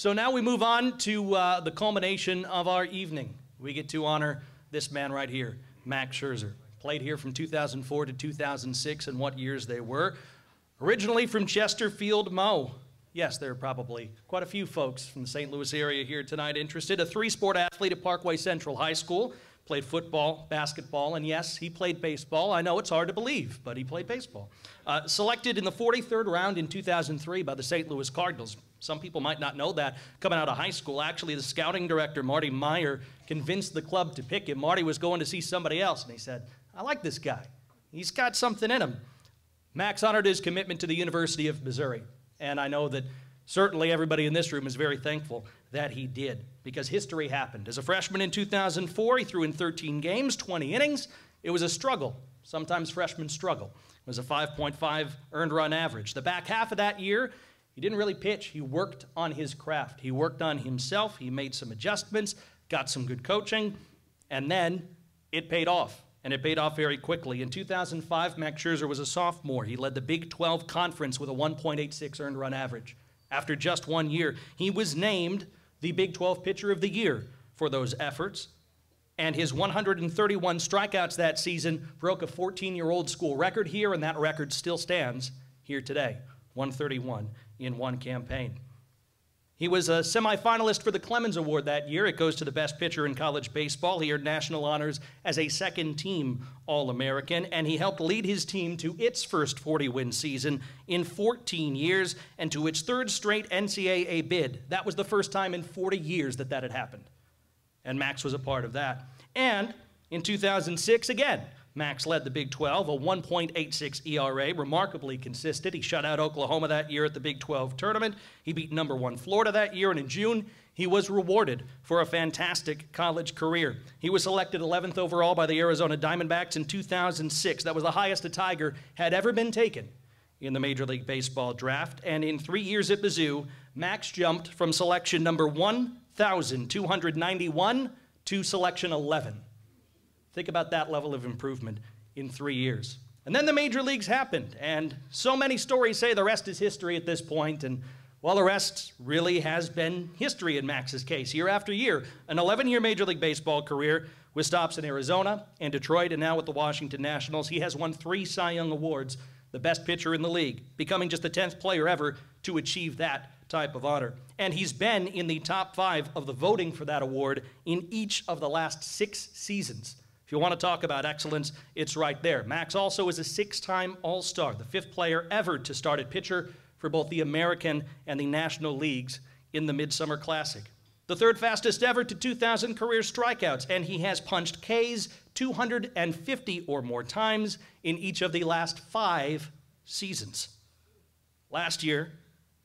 So now we move on to the culmination of our evening. We get to honor this man right here, Max Scherzer. Played here from 2004 to 2006, and what years they were. Originally from Chesterfield, Mo. Yes, there are probably quite a few folks from the St. Louis area here tonight interested. A three-sport athlete at Parkway Central High School. Played football, basketball, and yes, he played baseball. I know it's hard to believe, but he played baseball. Selected in the 43rd round in 2003 by the St. Louis Cardinals. Some people might not know that coming out of high school. Actually, the scouting director, Marty Meyer, convinced the club to pick him. Marty was going to see somebody else, and he said, I like this guy. He's got something in him. Max honored his commitment to the University of Missouri, and I know that certainly everybody in this room is very thankful that he did, because history happened. As a freshman in 2004, he threw in 13 games, 20 innings. It was a struggle. Sometimes freshmen struggle. It was a 5.5 earned run average. The back half of that year, he didn't really pitch. He worked on his craft. He worked on himself. He made some adjustments, got some good coaching, and then it paid off. And it paid off very quickly. In 2005, Max Scherzer was a sophomore. He led the Big 12 Conference with a 1.86 earned run average. After just 1 year, he was named the Big 12 Pitcher of the Year for those efforts. And his 131 strikeouts that season broke a 14-year-old school record here, and that record still stands here today, 131 in one campaign. He was a semifinalist for the Clemens Award that year. It goes to the best pitcher in college baseball. He earned national honors as a second-team All-American, and he helped lead his team to its first 40-win season in 14 years and to its third straight NCAA bid. That was the first time in 40 years that that had happened, and Max was a part of that. And in 2006, again, Max led the Big 12, a 1.86 ERA, remarkably consistent. He shut out Oklahoma that year at the Big 12 tournament. He beat number 1 Florida that year, and in June, he was rewarded for a fantastic college career. He was selected 11th overall by the Arizona Diamondbacks in 2006. That was the highest a Tiger had ever been taken in the Major League Baseball draft. And in 3 years at Mizzou, Max jumped from selection number 1,291 to selection 11. Think about that level of improvement in 3 years. And then the major leagues happened, and so many stories say the rest is history at this point, and well, the rest really has been history in Max's case, year after year. An 11-year Major League Baseball career with stops in Arizona and Detroit, and now with the Washington Nationals. He has won 3 Cy Young Awards, the best pitcher in the league, becoming just the 10th player ever to achieve that type of honor. And he's been in the top 5 of the voting for that award in each of the last 6 seasons. If you want to talk about excellence, it's right there. Max also is a 6-time All-Star, the 5th player ever to start at pitcher for both the American and the National Leagues in the Midsummer Classic. The 3rd fastest ever to 2,000 career strikeouts, and he has punched Ks 250 or more times in each of the last 5 seasons. Last year,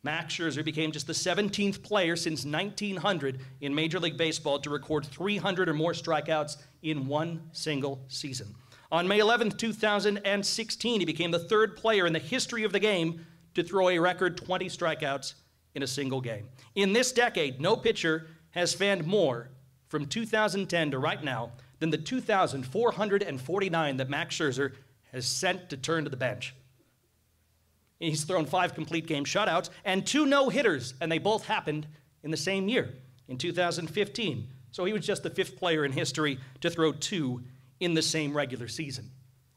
Max Scherzer became just the 17th player since 1900 in Major League Baseball to record 300 or more strikeouts in one single season. On May 11, 2016, he became the 3rd player in the history of the game to throw a record 20 strikeouts in a single game. In this decade, no pitcher has fanned more from 2010 to right now than the 2,449 that Max Scherzer has sent to turn to the bench. He's thrown 5 complete game shutouts and 2 no-hitters, and they both happened in the same year, in 2015. So he was just the 5th player in history to throw 2 in the same regular season.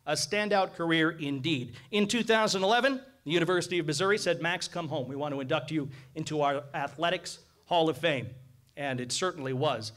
A standout career indeed. In 2011, the University of Missouri said, Max, come home. We want to induct you into our Athletics Hall of Fame. And it certainly was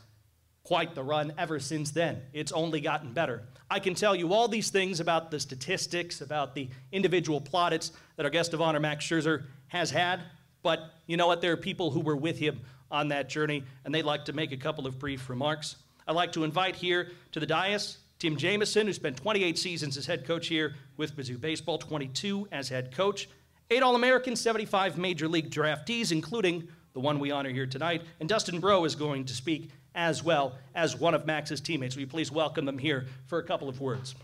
quite the run ever since then. It's only gotten better. I can tell you all these things about the statistics, about the individual plaudits that our guest of honor, Max Scherzer, has had, but you know what? There are people who were with him on that journey, and they'd like to make a couple of brief remarks. I'd like to invite here to the dais Tim Jamison, who spent 28 seasons as head coach here with Mizzou Baseball, 22 as head coach, 8 All-Americans, 75 Major League draftees, including the one we honor here tonight, and Dustin Breaux is going to speak as well as one of Max's teammates. Will you please welcome them here for a couple of words?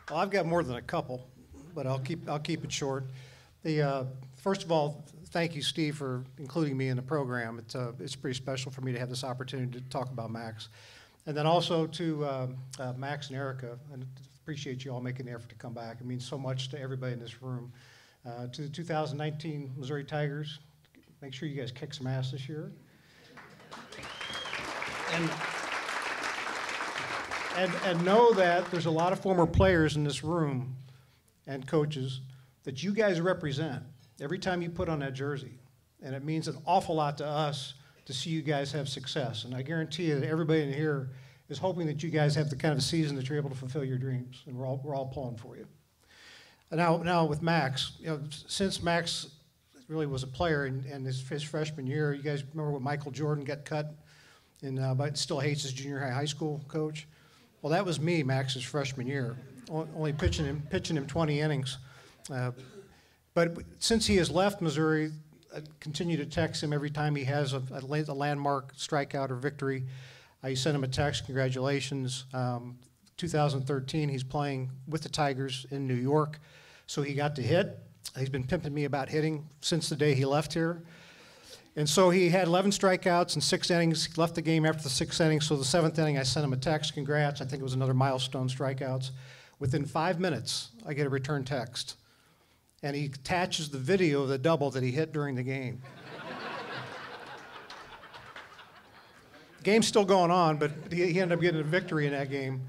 Well, I've got more than a couple, but I'll keep it short. First of all, thank you, Steve, for including me in the program. It's pretty special for me to have this opportunity to talk about Max. And then also to Max and Erica, and appreciate you all making the effort to come back. It means so much to everybody in this room. To the 2019 Missouri Tigers, make sure you guys kick some ass this year. And know that there's a lot of former players in this room and coaches that you guys represent every time you put on that jersey. And it means an awful lot to us to see you guys have success. And I guarantee you that everybody in here is hoping that you guys have the kind of season that you're able to fulfill your dreams. And we're all pulling for you. And now with Max, since Max really was a player in his freshman year, you guys remember when Michael Jordan got cut but still hates his junior high school coach? Well, that was me, Max's freshman year, only pitching him 20 innings. But since he has left Missouri, I continue to text him every time he has a landmark strikeout or victory. I send him a text, congratulations. 2013, he's playing with the Tigers in New York, so he got to hit. He's been pimping me about hitting since the day he left here. And so he had 11 strikeouts in 6 innings. He left the game after the 6th inning, so the 7th inning I sent him a text, congrats. I think it was another milestone strikeouts. Within 5 minutes, I get a return text. And he attaches the video of the double that he hit during the game. Game's still going on, but he ended up getting a victory in that game.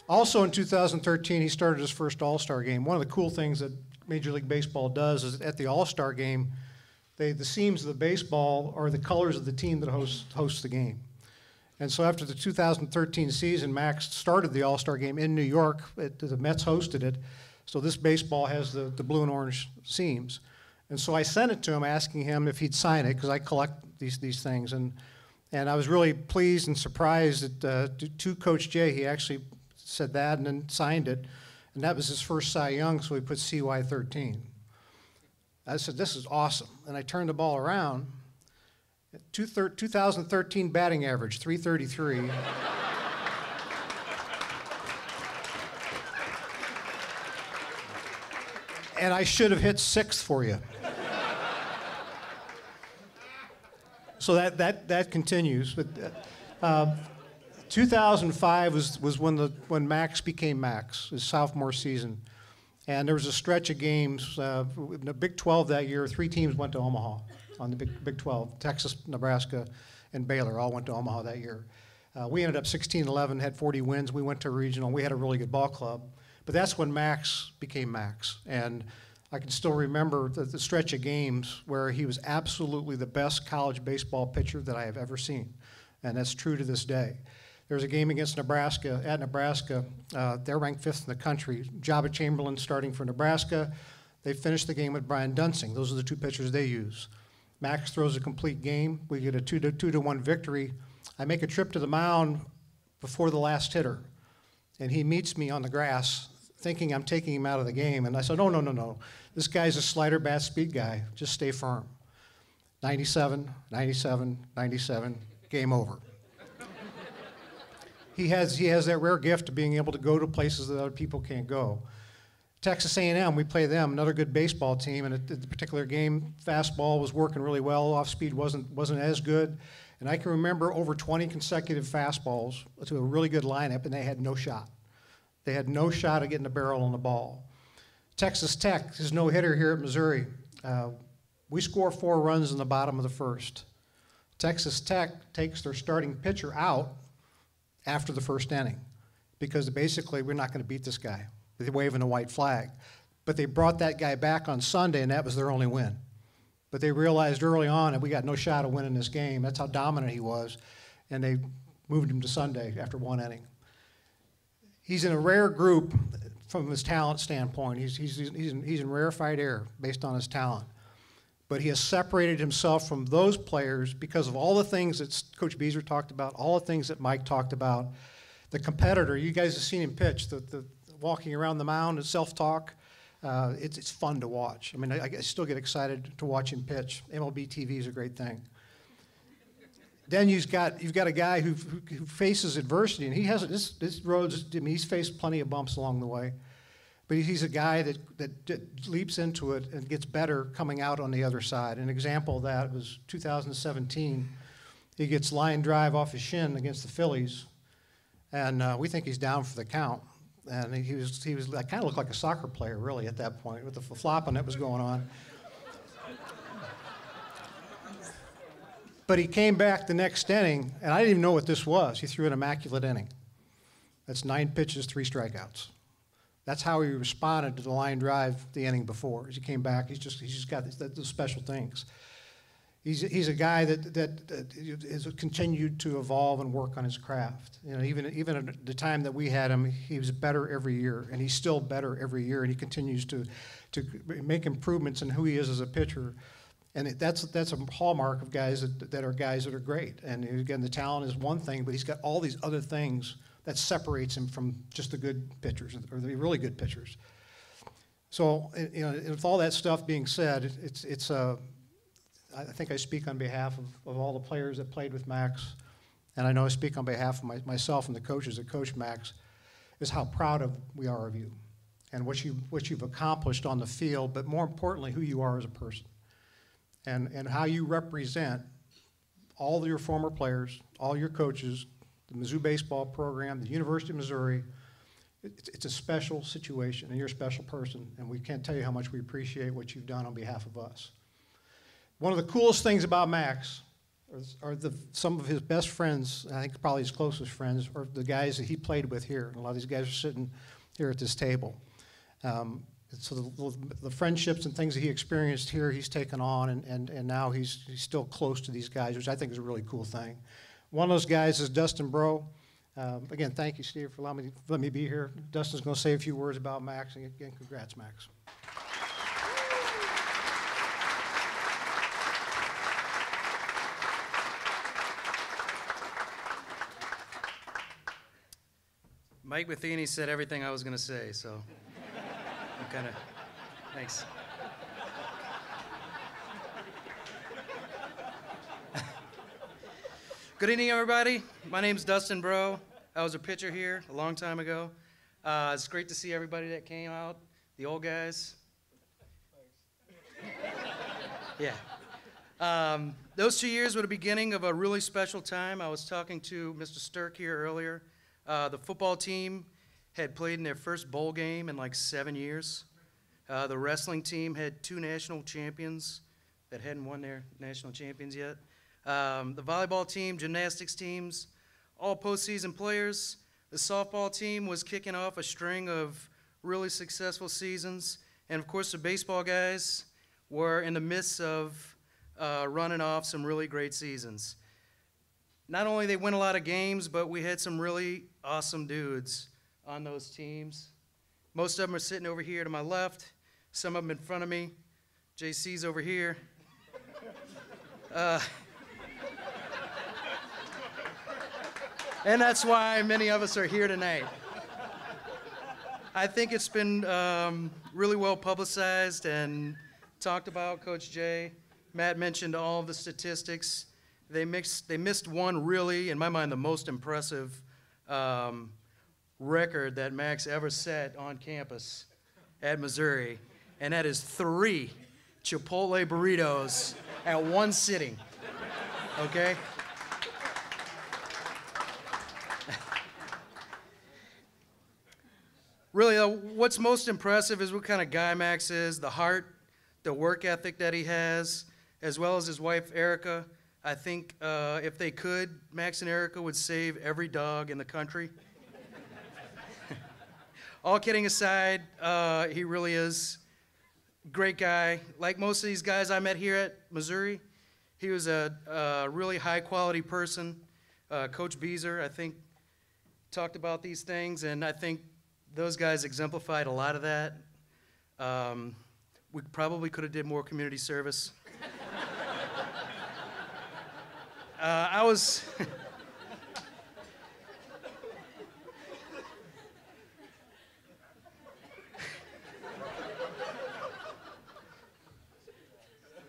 Also in 2013, he started his first All-Star game. One of the cool things that Major League Baseball does is at the All-Star game, the seams of the baseball are the colors of the team that hosts the game. And so after the 2013 season, Max started the All-Star game in New York. The Mets hosted it. So this baseball has the blue and orange seams. And so I sent it to him asking him if he'd sign it, because I collect these things. And I was really pleased and surprised that to Coach Jay, he actually said that and then signed it. And that was his first Cy Young, so he put CY13. I said, this is awesome. And I turned the ball around. 2013 batting average, 333. And I should have hit 6th for you. So that continues. But 2005 was when Max became Max, his sophomore season. And there was a stretch of games. In the Big 12 that year, 3 teams went to Omaha on the Big 12. Texas, Nebraska, and Baylor all went to Omaha that year. We ended up 16-11, had 40 wins. We went to regional. We had a really good ball club. But that's when Max became Max. And I can still remember the stretch of games where he was absolutely the best college baseball pitcher that I have ever seen. And that's true to this day. There was a game against Nebraska, at Nebraska. They're ranked 5th in the country. Jabba Chamberlain starting for Nebraska. They finished the game with Brian Dunsing. Those are the 2 pitchers they use. Max throws a complete game. We get a 2-1 victory. I make a trip to the mound before the last hitter. And he meets me on the grass, thinking I'm taking him out of the game. And I said, no. This guy's a slider bat speed guy. Just stay firm. 97, 97, 97, game over. He has that rare gift of being able to go to places that other people can't go. Texas A&M, we play them, another good baseball team, and at the particular game, fastball was working really well, off speed wasn't as good. And I can remember over 20 consecutive fastballs to a really good lineup, and they had no shot. They had no shot at getting the barrel on the ball. Texas Tech, his no-hitter here at Missouri. We score 4 runs in the bottom of the 1st. Texas Tech takes their starting pitcher out after the 1st inning because basically we're not going to beat this guy. They're waving a white flag. But they brought that guy back on Sunday, and that was their only win. But they realized early on that we got no shot of winning this game. That's how dominant he was. And they moved him to Sunday after 1 inning. He's in a rare group from his talent standpoint. He's in rarefied air based on his talent. But he has separated himself from those players because of all the things that Coach Beazer talked about, all the things that Mike talked about. The competitor, you guys have seen him pitch, the walking around the mound and self-talk. It's fun to watch. I mean, I still get excited to watch him pitch. MLB TV is a great thing. Then you've got a guy who faces adversity, and he hasn't. This road's. I mean, he's faced plenty of bumps along the way, but he's a guy that leaps into it and gets better coming out on the other side. An example of that was 2017. He gets line drive off his shin against the Phillies, and we think he's down for the count. and he was like, kind of looked like a soccer player really at that point with the flopping that was going on. But he came back the next inning, and I didn't even know what this was. He threw an immaculate inning. That's 9 pitches, 3 strikeouts. That's how he responded to the line drive the inning before. As he came back, he's just got those special things. He's a guy that has continued to evolve and work on his craft. You know, even at the time that we had him, he was better every year, and he's still better every year, and he continues to make improvements in who he is as a pitcher. And that's a hallmark of guys that are great. And again, the talent is one thing, but he's got all these other things that separates him from just the good pitchers or the really good pitchers. So, you know, with all that stuff being said, I think I speak on behalf of all the players that played with Max, and I know I speak on behalf of myself and the coaches that coached Max, is how proud we are of you and what you've accomplished on the field, but more importantly, who you are as a person. And how you represent all of your former players, all your coaches, the Mizzou baseball program, the University of Missouri. It's a special situation, and you're a special person, and we can't tell you how much we appreciate what you've done on behalf of us. One of the coolest things about Max are some of his best friends, I think probably his closest friends, are the guys that he played with here. And a lot of these guys are sitting here at this table. So the friendships and things that he experienced here, he's taken on, and now he's still close to these guys, which I think is a really cool thing. One of those guys is Dustin Bro. Again, thank you, Steve, for letting me be here. Dustin's going to say a few words about Max, and again, congrats, Max. Mike Matheny said everything I was going to say, so I'm kind of, thanks. Good evening, everybody. My name's Dustin Bro. I was a pitcher here a long time ago. It's great to see everybody that came out, the old guys. Yeah. Those 2 years were the beginning of a really special time. I was talking to Mr. Sturck here earlier. The football team had played in their first bowl game in like 7 years. The wrestling team had 2 national champions that hadn't won their national champions yet. The volleyball team, gymnastics teams, all postseason players. The softball team was kicking off a string of really successful seasons. And of course, the baseball guys were in the midst of running off some really great seasons. Not only they win a lot of games, but we had some really awesome dudes on those teams. Most of them are sitting over here to my left. Some of them in front of me. JC's over here. And that's why many of us are here tonight. I think it's been really well publicized and talked about. Coach Jay, Matt mentioned all of the statistics. They missed one really, in my mind, the most impressive record that Max ever set on campus at Missouri, and that is 3 Chipotle burritos at one sitting, okay? Really, what's most impressive is what kind of guy Max is, the heart, the work ethic that he has, as well as his wife, Erica. I think if they could, Max and Erica would save every dog in the country. All kidding aside, he really is a great guy. Like most of these guys I met here at Missouri, he was a really high-quality person. Coach Beezer, I think, talked about these things, and I think those guys exemplified a lot of that. We probably could have did more community service. I was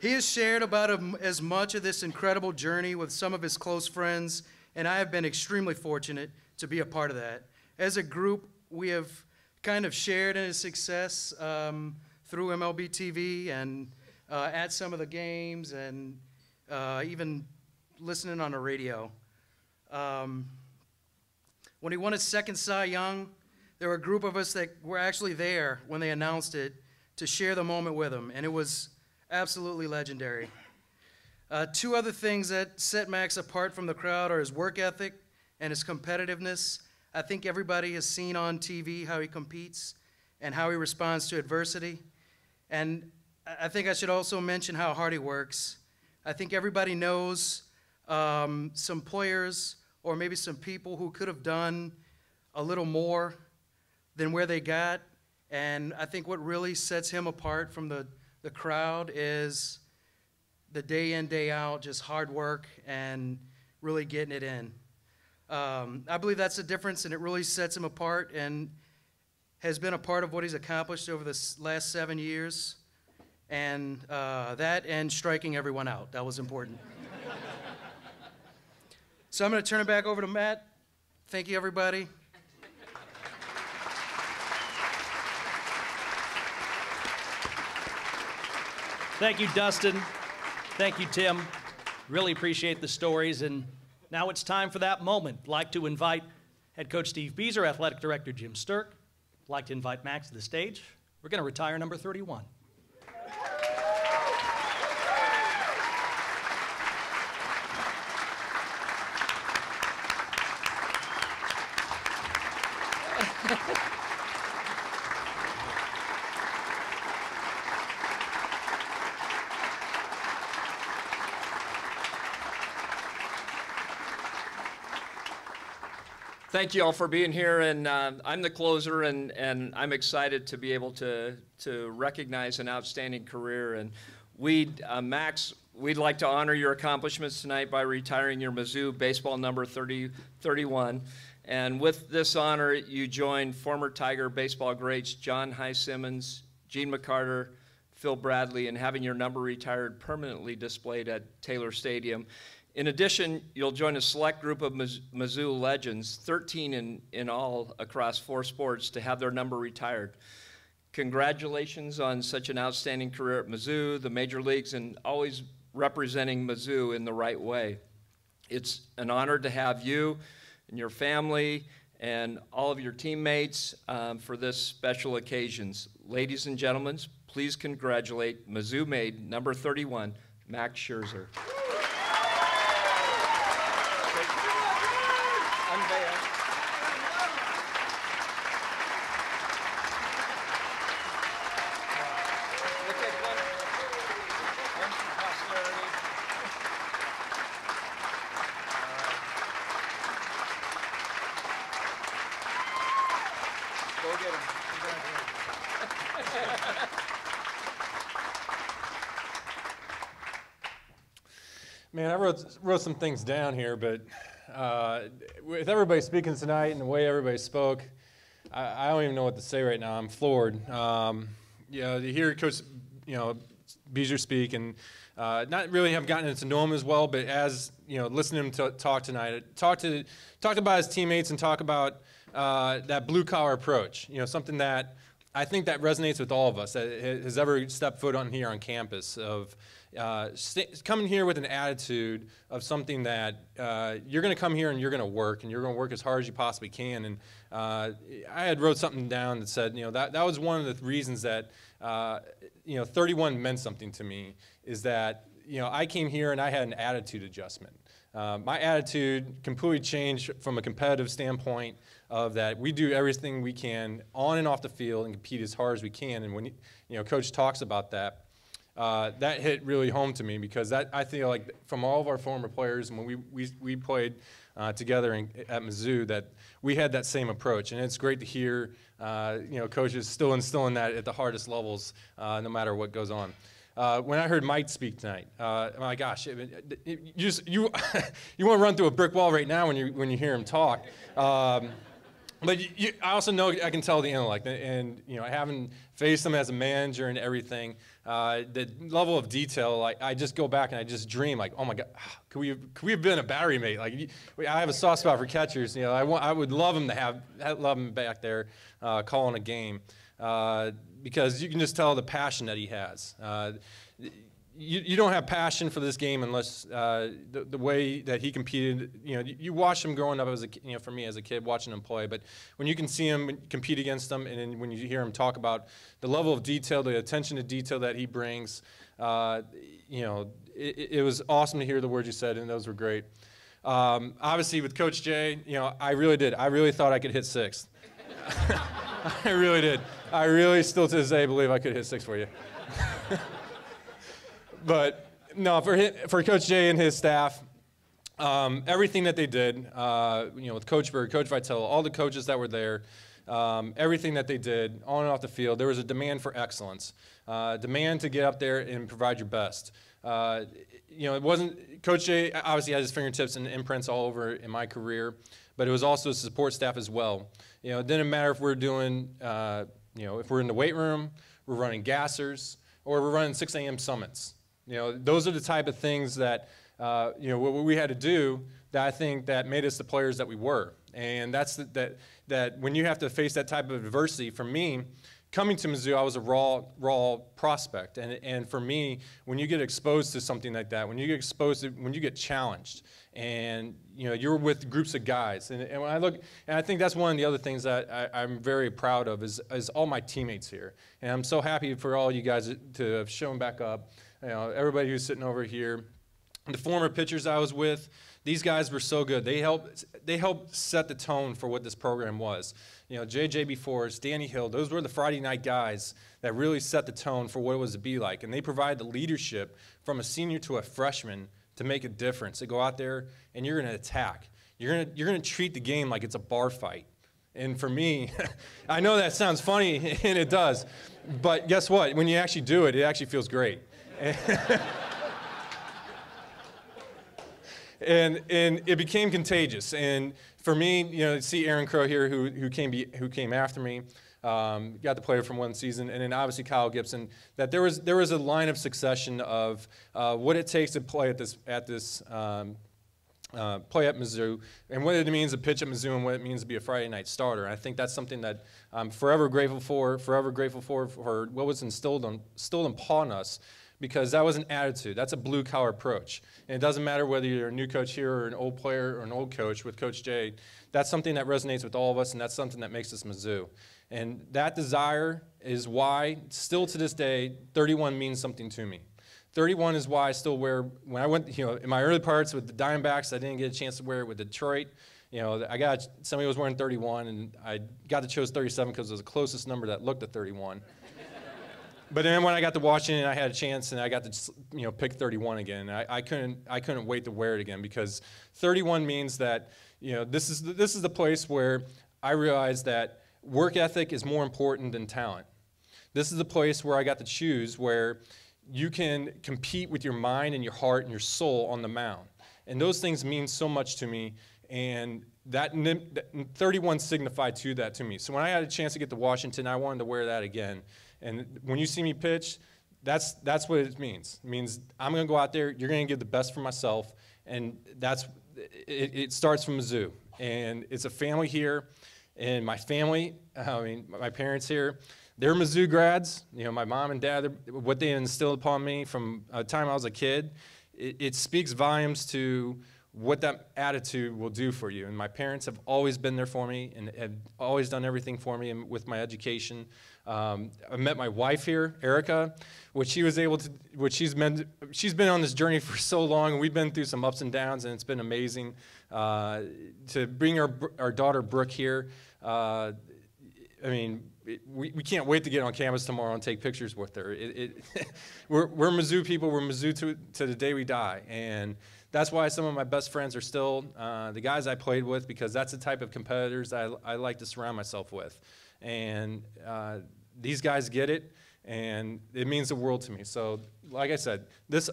He has shared about as much of this incredible journey with some of his close friends, and I have been extremely fortunate to be a part of that. As a group, we have kind of shared in his success through MLB TV and at some of the games and even listening on the radio. When he won his second Cy Young, there were a group of us that were actually there when they announced it to share the moment with him, and it was absolutely legendary. Two other things that set Max apart from the crowd are his work ethic and his competitiveness. I think everybody has seen on TV how he competes and how he responds to adversity. And I think I should also mention how hard he works. I think everybody knows some players or maybe some people who could have done a little more than where they got. And I think what really sets him apart from the crowd is the day in, day out, just hard work and really getting it in. I believe that's the difference, and it really sets him apart and has been a part of what he's accomplished over the last 7 years. And that and striking everyone out. That was important. So I'm going to turn it back over to Matt. Thank you, everybody. Thank you, Dustin. Thank you, Tim. Really appreciate the stories. And now it's time for that moment. I'd like to invite head coach Steve Beazer, athletic director Jim Stirk. I'd like to invite Max to the stage. We're going to retire number 31. Thank you all for being here, and I'm the closer, and I'm excited to be able to recognize an outstanding career. And Max, we'd like to honor your accomplishments tonight by retiring your Mizzou baseball number 31. And with this honor, you join former Tiger baseball greats John Hy Simmons, Gene McCarter, Phil Bradley, and having your number retired permanently displayed at Taylor Stadium. In addition, you'll join a select group of Mizzou legends, 13 in all across 4 sports, to have their number retired. Congratulations on such an outstanding career at Mizzou, the major leagues, and always representing Mizzou in the right way. It's an honor to have you and your family and all of your teammates for this special occasions. Ladies and gentlemen, please congratulate Mizzou-made number 31, Max Scherzer. Go get him. Man, I wrote some things down here, but with everybody speaking tonight and the way everybody spoke, I don't even know what to say right now. I'm floored. To hear Coach, Beazer speak, and not really have gotten to know him as well, but as listening to him talk tonight, talk about his teammates and talk about that blue collar approach. Something that I think that resonates with all of us that has ever stepped foot on here on campus of. Coming here with an attitude of something that you're going to come here and you're going to work, and you're going to work as hard as you possibly can. And I had wrote something down that said, that was one of the reasons that 31 meant something to me, is that I came here and I had an attitude adjustment. My attitude completely changed from a competitive standpoint of that we do everything we can on and off the field and compete as hard as we can. And when Coach talks about that. That hit really home to me, because I feel like from all of our former players, and when we played together at Mizzou, that we had that same approach. And it's great to hear coaches still instilling that at the hardest levels, no matter what goes on. When I heard Mike speak tonight, my gosh, you want to run through a brick wall right now when you hear him talk. But I also know I can tell the intellect, and having faced him as a manager and everything, the level of detail, I just go back and I just dream, like, oh my God, could we have been a battery mate? Like, I have a soft spot for catchers. I would love him to love him back there calling a game, because you can just tell the passion that he has. you don't have passion for this game unless the way that he competed. You watch him growing up as for me as a kid, watching him play. But when you can see him compete against them, and then when you hear him talk about the level of detail, the attention to detail that he brings, it was awesome to hear the words you said, and those were great. Obviously, with Coach Jay, I really did. I really thought I could hit 6. I really did. I really still to this day believe I could hit 6 for you. But no, for Coach Jay and his staff, everything that they did, with Coach Berg, Coach Vitale, all the coaches that were there, everything that they did on and off the field, there was a demand for excellence, demand to get up there and provide your best. It wasn't Coach Jay obviously had his fingertips and imprints all over in my career, but it was also support staff as well. It didn't matter if we're doing, if we're in the weight room, we're running gassers, or we're running 6 a.m. summits. Those are the type of things that, what we had to do that I think that made us the players that we were. And that's that when you have to face that type of adversity, for me, coming to Mizzou, I was a raw prospect. And for me, when you get exposed to something like that, when you get challenged, and you're with groups of guys, and when I look, and I think that's one of the other things that I'm very proud of is all my teammates here. And I'm so happy for all you guys to have shown back up. Everybody who's sitting over here, the former pitchers I was with, these guys were so good. They helped set the tone for what this program was. J.J. Forrest, Danny Hill, those were the Friday night guys that really set the tone for what it was to be like. And they provide the leadership from a senior to a freshman to make a difference, to go out there and you're going to attack. You're going to treat the game like it's a bar fight. And for me, I know that sounds funny, and it does. But guess what? When you actually do it, it actually feels great. And it became contagious. And for me, to see Aaron Crow here, who came after me, got the player from one season, and then obviously Kyle Gibson. That there was a line of succession of what it takes to play play at Mizzou, and what it means to pitch at Mizzou, and what it means to be a Friday night starter. And I think that's something that I'm forever grateful for what was instilled upon us. Because that was an attitude. That's a blue-collar approach. And it doesn't matter whether you're a new coach here or an old player or an old coach with Coach Jay. That's something that resonates with all of us, and that's something that makes us Mizzou. And that desire is why, still to this day, 31 means something to me. 31 is why I still wear, when I went, in my early parts with the Diamondbacks, I didn't get a chance to wear it with Detroit. Somebody was wearing 31, and I got to choose 37 because it was the closest number that looked at 31. But then when I got to Washington, I had a chance, and I got to pick 31 again. I couldn't wait to wear it again, because 31 means that this is the place where I realized that work ethic is more important than talent. This is the place where I got to choose where you can compete with your mind and your heart and your soul on the mound, and those things mean so much to me. And that 31 signified that to me. So when I had a chance to get to Washington, I wanted to wear that again. And when you see me pitch, that's what it means. It means I'm going to go out there, you're going to give the best for myself, and it starts from Mizzou. And it's a family here, and my family, my parents here, they're Mizzou grads. My mom and dad, what they instilled upon me from the time I was a kid, it speaks volumes to what that attitude will do for you. And my parents have always been there for me and have always done everything for me with my education. I met my wife here, Erica, she's been on this journey for so long, and we've been through some ups and downs, and it's been amazing to bring our daughter Brooke here. We can't wait to get on campus tomorrow and take pictures with her. We're Mizzou people. We're Mizzou to the day we die, and that's why some of my best friends are still the guys I played with, because that's the type of competitors I like to surround myself with. And these guys get it, and it means the world to me. So, like I said, this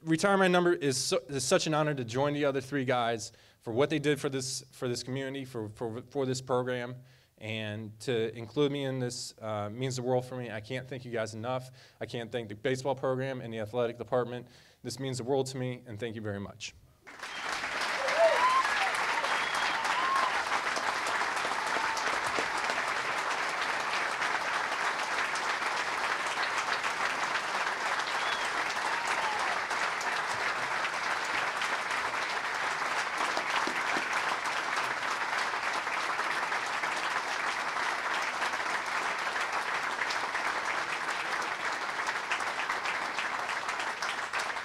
retirement number is such an honor to join the other 3 guys for what they did for this community, for this program, and to include me in this means the world for me. I can't thank you guys enough. I can't thank the baseball program and the athletic department. This means the world to me, and thank you very much.